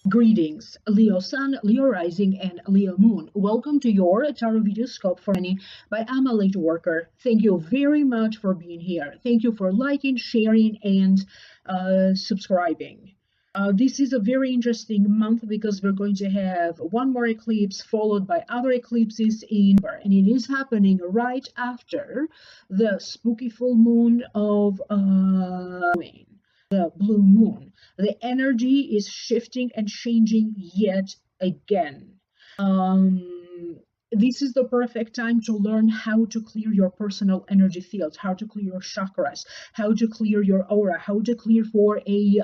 Greetings, Leo Sun, Leo Rising, and Leo Moon. Welcome to your Tarot Video Scope for Money by Light Worker. Thank you very much for being here. Thank you for liking, sharing, and subscribing. This is a very interesting month because we're going to have one more eclipse followed by other eclipses in November, and it is happening right after the spooky full moon of the blue moon. The energy is shifting and changing yet again. This is the perfect time to learn how to clear your personal energy fields, how to clear your chakras, how to clear your aura, how to clear for a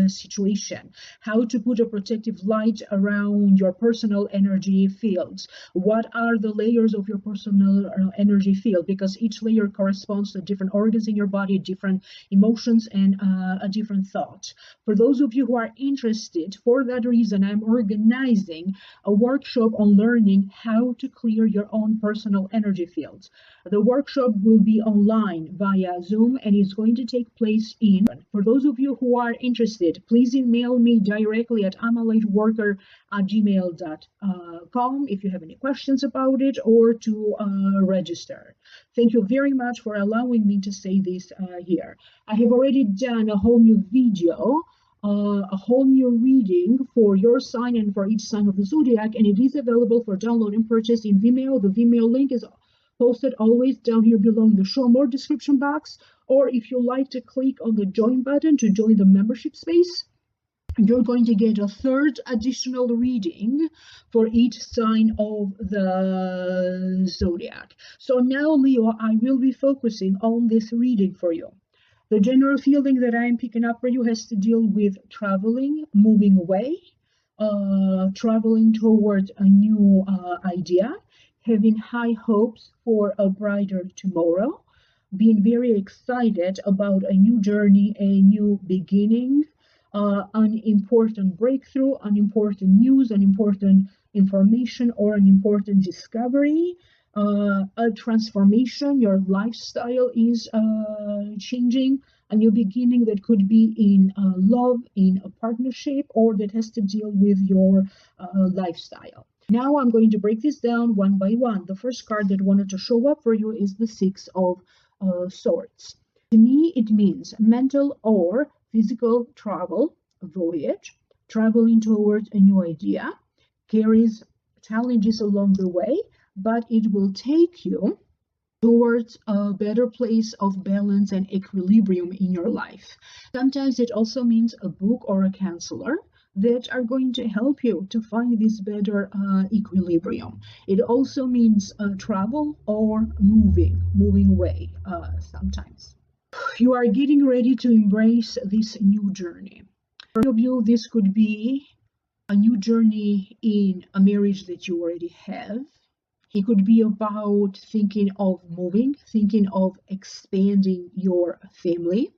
situation, how to put a protective light around your personal energy fields. What are the layers of your personal energy field? Because each layer corresponds to different organs in your body, different emotions, and a different thought. For those of you who are interested, for that reason, I'm organizing a workshop on learning how to clear your own personal energy fields. The workshop will be online via Zoom and is going to take place in. For those of you who are interested, please email me directly at amalightworker@gmail.com if you have any questions about it or to register. Thank you very much for allowing me to say this here. I have already done a whole new video, a whole new reading for your sign and for each sign of the zodiac, and it is available for download and purchase in Vimeo. The Vimeo link is posted always down here below in the show more description box, or if you like to click on the join button to join the membership space, you're going to get a third additional reading for each sign of the zodiac. So now, Leo, I will be focusing on this reading for you. The general feeling that I'm picking up for you has to deal with traveling, moving away, traveling towards a new idea, having high hopes for a brighter tomorrow, being very excited about a new journey, a new beginning, an important breakthrough, an important news, an important information, or an important discovery. A transformation, your lifestyle is changing, a new beginning that could be in love, in a partnership, or that has to deal with your lifestyle. Now I'm going to break this down one by one. The first card that wanted to show up for you is the Six of Swords. To me, it means mental or physical travel, voyage, traveling towards a new idea, carries challenges along the way, but it will take you towards a better place of balance and equilibrium in your life. Sometimes it also means a book or a counselor that are going to help you to find this better equilibrium. It also means travel or moving away sometimes. You are getting ready to embrace this new journey. For some of you, this could be a new journey in a marriage that you already have. It could be about thinking of moving, thinking of expanding your family.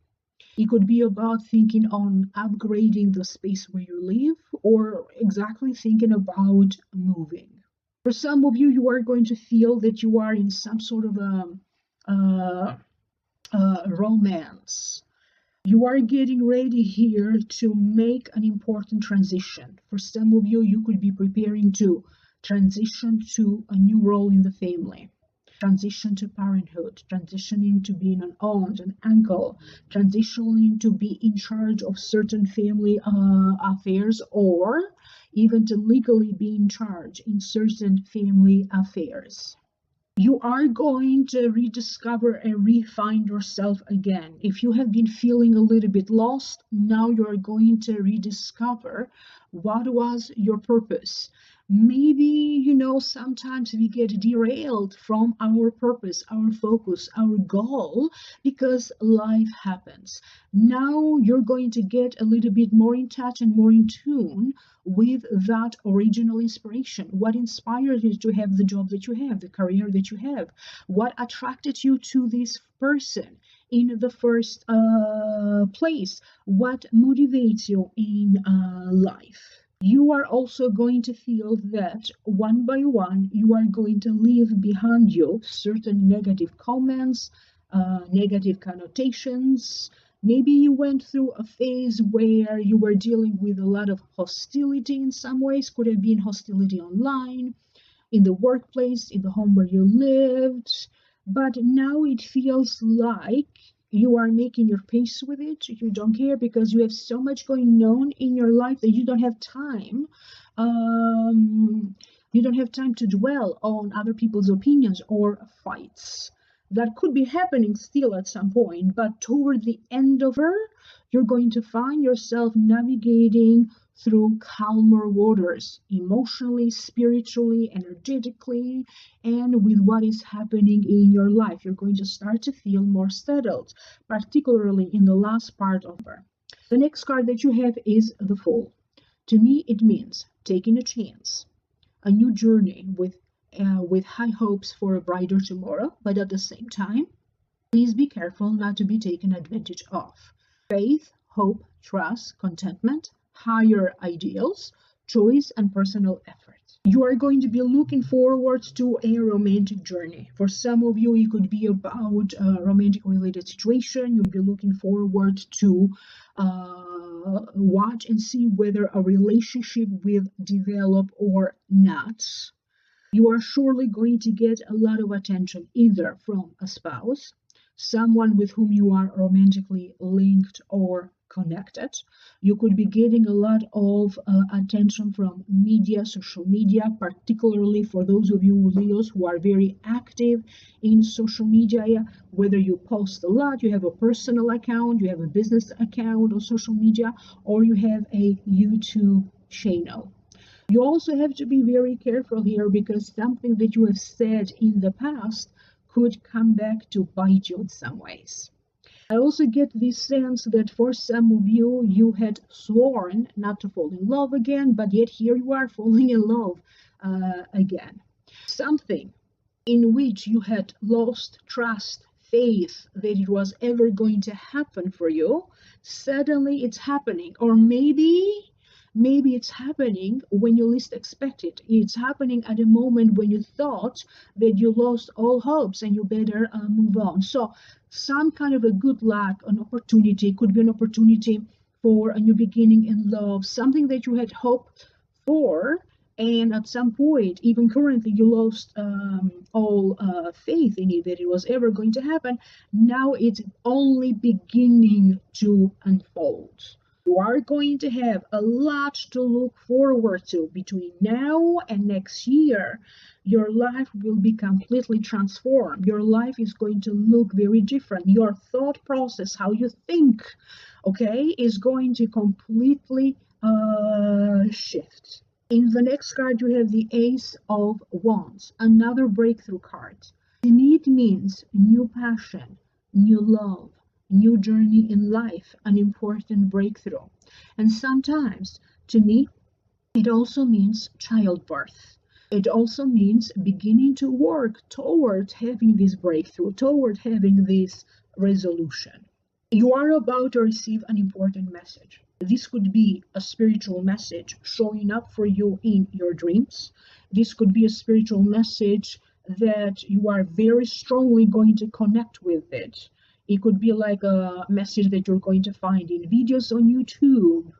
It could be about thinking on upgrading the space where you live, or exactly thinking about moving. For some of you, you are going to feel that you are in some sort of a romance. You are getting ready here to make an important transition. For some of you, you could be preparing to transition to a new role in the family, transition to parenthood, transitioning to being an aunt, an uncle, transitioning to be in charge of certain family affairs, or even to legally be in charge in certain family affairs. You are going to rediscover and refine yourself again. If you have been feeling a little bit lost, now you are going to rediscover what was your purpose. Maybe, sometimes we get derailed from our purpose, our focus, our goal, because life happens. Now you're going to get a little bit more in touch and more in tune with that original inspiration. What inspired you to have the job that you have, the career that you have? What attracted you to this person in the first place? What motivates you in life? You are also going to feel that one by one, you are going to leave behind you certain negative comments, negative connotations. Maybe you went through a phase where you were dealing with a lot of hostility in some ways, could have been hostility online, in the workplace, in the home where you lived. But now it feels like you are making your peace with it. You don't care because you have so much going on in your life that you don't have time. You don't have time to dwell on other people's opinions or fights. That could be happening still at some point, but toward the end of her, you're going to find yourself navigating through calmer waters, emotionally, spiritually, energetically, and with what is happening in your life. You're going to start to feel more settled, particularly in the last part of her. The next card that you have is the Fool. To me, it means taking a chance, a new journey with high hopes for a brighter tomorrow, but at the same time, please be careful not to be taken advantage of. Faith, hope, trust, contentment, higher ideals, choice, and personal effort. You are going to be looking forward to a romantic journey. For some of you, it could be about a romantic related situation. You'll be looking forward to watch and see whether a relationship will develop or not. You are surely going to get a lot of attention either from a spouse, someone with whom you are romantically linked or connected. You could be getting a lot of attention from media, social media, particularly for those of you Leos who are very active in social media, whether you post a lot, you have a personal account, you have a business account on social media, or you have a YouTube channel. You also have to be very careful here because something that you have said in the past could come back to bite you in some ways. I also get this sense that for some of you, you had sworn not to fall in love again, but yet here you are falling in love again. Something in which you had lost trust, faith that it was ever going to happen for you, suddenly it's happening. Or maybe it's happening when you least expect it. It's happening at a moment when you thought that you lost all hopes and you better move on. So some kind of a good luck, an opportunity, could be an opportunity for a new beginning in love, something that you had hoped for, and at some point, even currently, you lost all faith in it that it was ever going to happen. Now it's only beginning to unfold. You are going to have a lot to look forward to between now and next year. Your life will be completely transformed. Your life is going to look very different. Your thought process, how you think, okay, is going to completely shift. In the next card, you have the Ace of Wands, another breakthrough card. To me, it means new passion, new love, new journey in life, an important breakthrough. And sometimes, to me, it also means childbirth. It also means beginning to work toward having this breakthrough, toward having this resolution. You are about to receive an important message. This could be a spiritual message showing up for you in your dreams. This could be a spiritual message that you are very strongly going to connect with it. It could be like a message that you're going to find in videos on YouTube,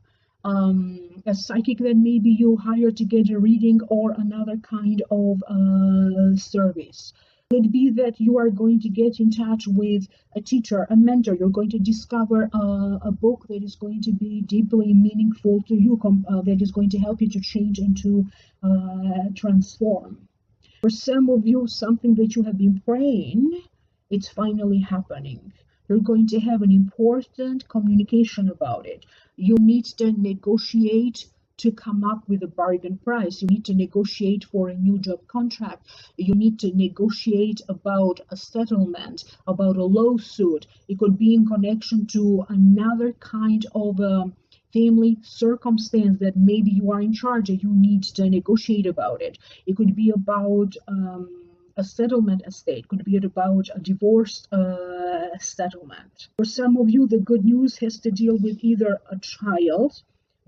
a psychic that maybe you hire to get a reading or another kind of service. Could be that you are going to get in touch with a teacher, a mentor. You're going to discover a book that is going to be deeply meaningful to you, that is going to help you to change and to transform. For some of you, something that you have been praying, it's finally happening. You're going to have an important communication about it. You need to negotiate to come up with a bargain price. You need to negotiate for a new job contract. You need to negotiate about a settlement, about a lawsuit. It could be in connection to another kind of family circumstance that maybe you are in charge and you need to negotiate about it. It could be about a settlement estate, could be about a divorce settlement. For some of you, the good news has to deal with either a child,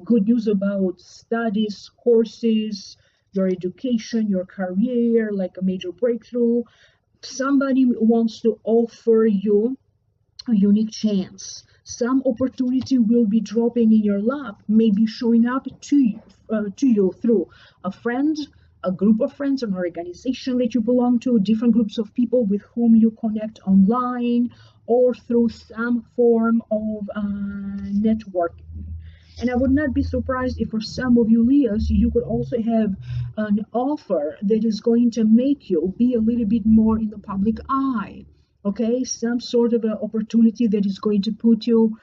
good news about studies, courses, your education, your career, like a major breakthrough. Somebody wants to offer you a unique chance. Some opportunity will be dropping in your lap, maybe showing up to you through a friend, a group of friends, an organization that you belong to, different groups of people with whom you connect online, or through some form of networking. And I would not be surprised if for some of you Leos, you could also have an offer that is going to make you be a little bit more in the public eye. Okay, some sort of an opportunity that is going to put you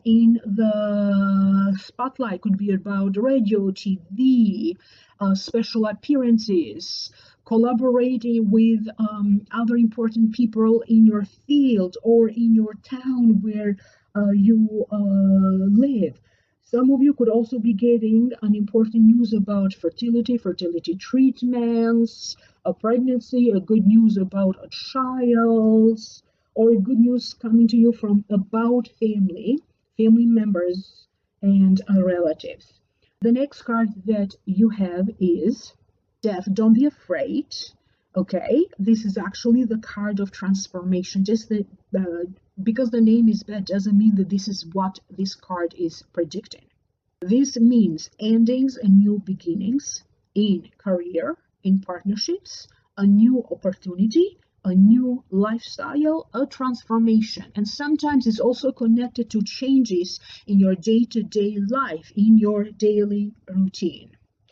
in the spotlight. Could be about radio, TV, special appearances, collaborating with other important people in your field or in your town where you live. Some of you could also be getting an important news about fertility, fertility treatments, a pregnancy, a good news about a child, or a good news coming to you from about family members, and relatives. The next card that you have is Death. Don't be afraid. Okay, this is actually the card of transformation. Just the because the name is bad doesn't mean that this is what this card is predicting. This means endings and new beginnings in career, in partnerships, a new opportunity, a new lifestyle, a transformation. And sometimes it's also connected to changes in your day-to-day life, in your daily routine.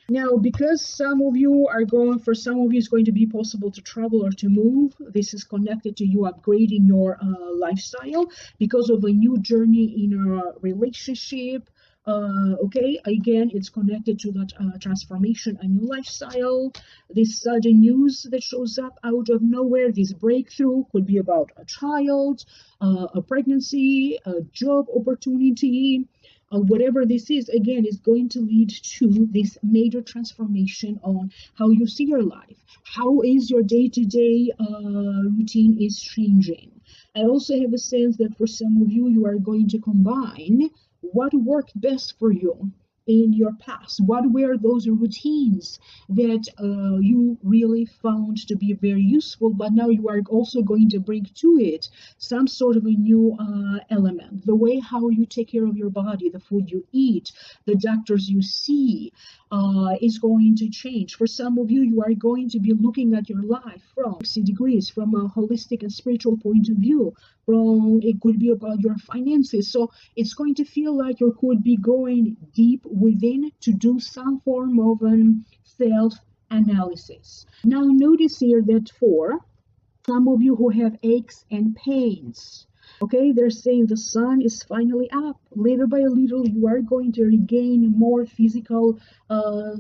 Now, because some of you are going, for some of you, it's going to be possible to travel or to move. This is connected to you upgrading your lifestyle because of a new journey in a relationship. Okay, again, it's connected to that transformation, a new lifestyle. This sudden news that shows up out of nowhere, this breakthrough could be about a child, a pregnancy, a job opportunity. Whatever this is, again, is going to lead to this major transformation on how you see your life. How is your day-to-day routine is changing. I also have a sense that for some of you, you are going to combine what worked best for you in your past. What were those routines that you really found to be very useful, but now you are also going to bring to it some sort of a new element. The way how you take care of your body, the food you eat, the doctors you see is going to change. For some of you, you are going to be looking at your life from 60 degrees, from a holistic and spiritual point of view. It could be about your finances. So it's going to feel like you could be going deep within to do some form of self-analysis. Now notice here that for some of you who have aches and pains, okay, they're saying the sun is finally up. Little by little, you are going to regain more physical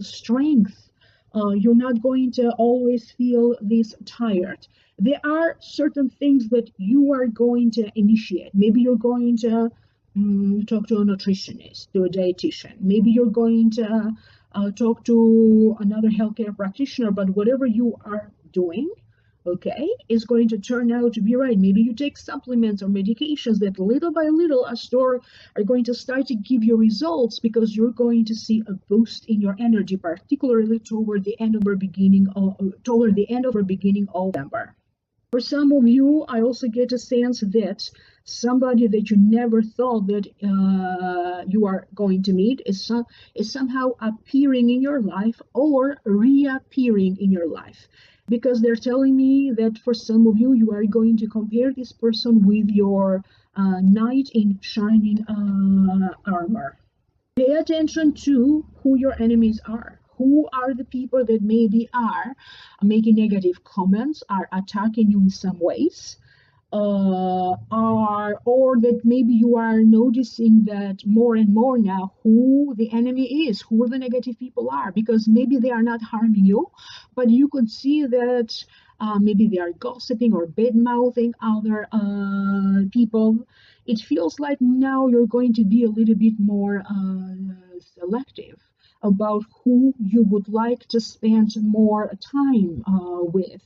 strength. You're not going to always feel this tired. There are certain things that you are going to initiate. Maybe you're going to talk to a nutritionist, to a dietitian. Maybe you're going to talk to another healthcare practitioner, but whatever you are doing, okay, is going to turn out to be right. Maybe you take supplements or medications that little by little are going to start to give you results because you're going to see a boost in your energy, particularly toward the end of or beginning of November. For some of you, I also get a sense that somebody that you never thought that you are going to meet is somehow appearing in your life or reappearing in your life. Because they're telling me that for some of you, you are going to compare this person with your knight in shining armor. Pay attention to who your enemies are. Who are the people that maybe are making negative comments, are attacking you in some ways, or that maybe you are noticing that more and more now who the enemy is, who the negative people are, because maybe they are not harming you, but you could see that maybe they are gossiping or bad-mouthing other people. It feels like now you're going to be a little bit more selective about who you would like to spend more time with.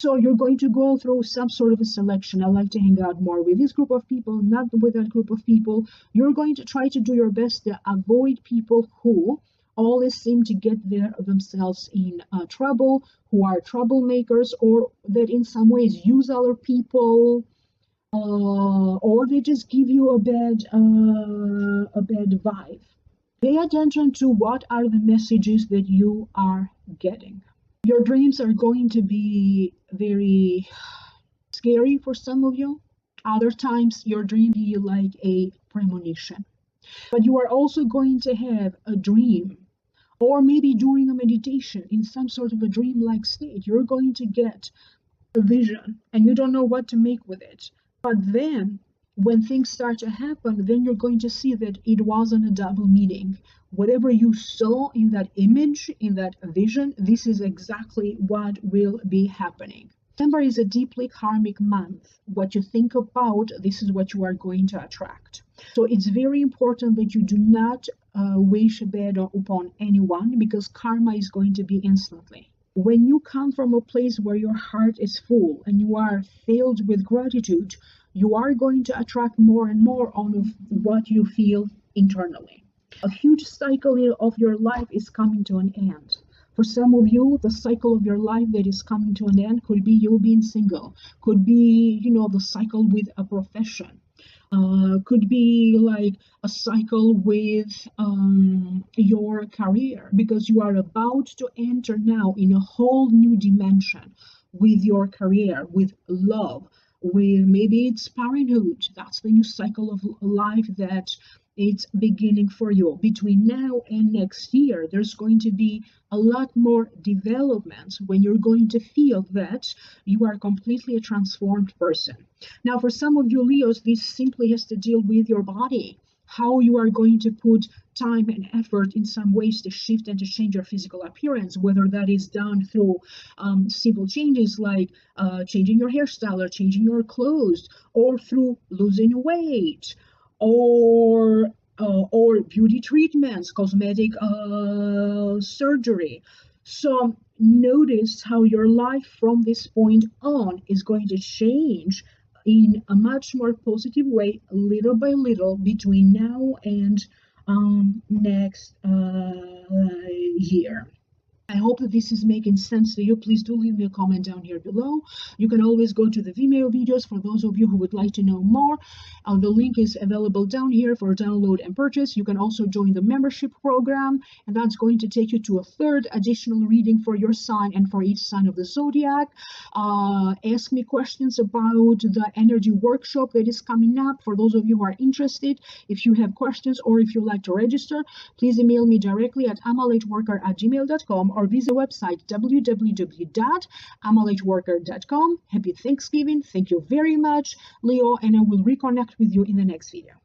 So you're going to go through some sort of a selection. I like to hang out more with this group of people, not with that group of people. You're going to try to do your best to avoid people who always seem to get themselves in trouble, who are troublemakers, or that in some ways use other people, or they just give you a bad vibe. Pay attention to what are the messages that you are getting. Your dreams are going to be very scary for some of you. Other times your dream be like a premonition. But you are also going to have a dream, or maybe during a meditation in some sort of a dream-like state, you're going to get a vision and you don't know what to make with it. But then when things start to happen, then you're going to see that it wasn't a double meaning. Whatever you saw in that image, in that vision, this is exactly what will be happening. December is a deeply karmic month. What you think about, this is what you are going to attract. So it's very important that you do not wish bad upon anyone, because karma is going to be instantly. When you come from a place where your heart is full and you are filled with gratitude, you are going to attract more and more of what you feel internally. A huge cycle of your life is coming to an end. For some of you, the cycle of your life that is coming to an end could be you being single, could be, the cycle with a profession, could be like a cycle with your career, because you are about to enter now in a whole new dimension with your career, with love, with maybe it's parenthood. That's the new cycle of life that it's beginning for you. Between now and next year, there's going to be a lot more developments when you're going to feel that you are completely a transformed person. Now, for some of you Leos, this simply has to deal with your body, how you are going to put time and effort in some ways to shift and to change your physical appearance, whether that is done through simple changes like changing your hairstyle or changing your clothes, or through losing weight, or beauty treatments, cosmetic surgery. So notice how your life from this point on is going to change in a much more positive way, little by little, between now and next year. I hope that this is making sense to you. Please do leave me a comment down here below. You can always go to the Vimeo videos for those of you who would like to know more. The link is available down here for download and purchase. You can also join the membership program, and that's going to take you to a third additional reading for your sign and for each sign of the zodiac. Ask me questions about the energy workshop that is coming up. For those of you who are interested, if you have questions or if you'd like to register, please email me directly at amalightworker@gmail.com or visit the website www.amalightworker.com. Happy Thanksgiving. Thank you very much, Leo, and I will reconnect with you in the next video.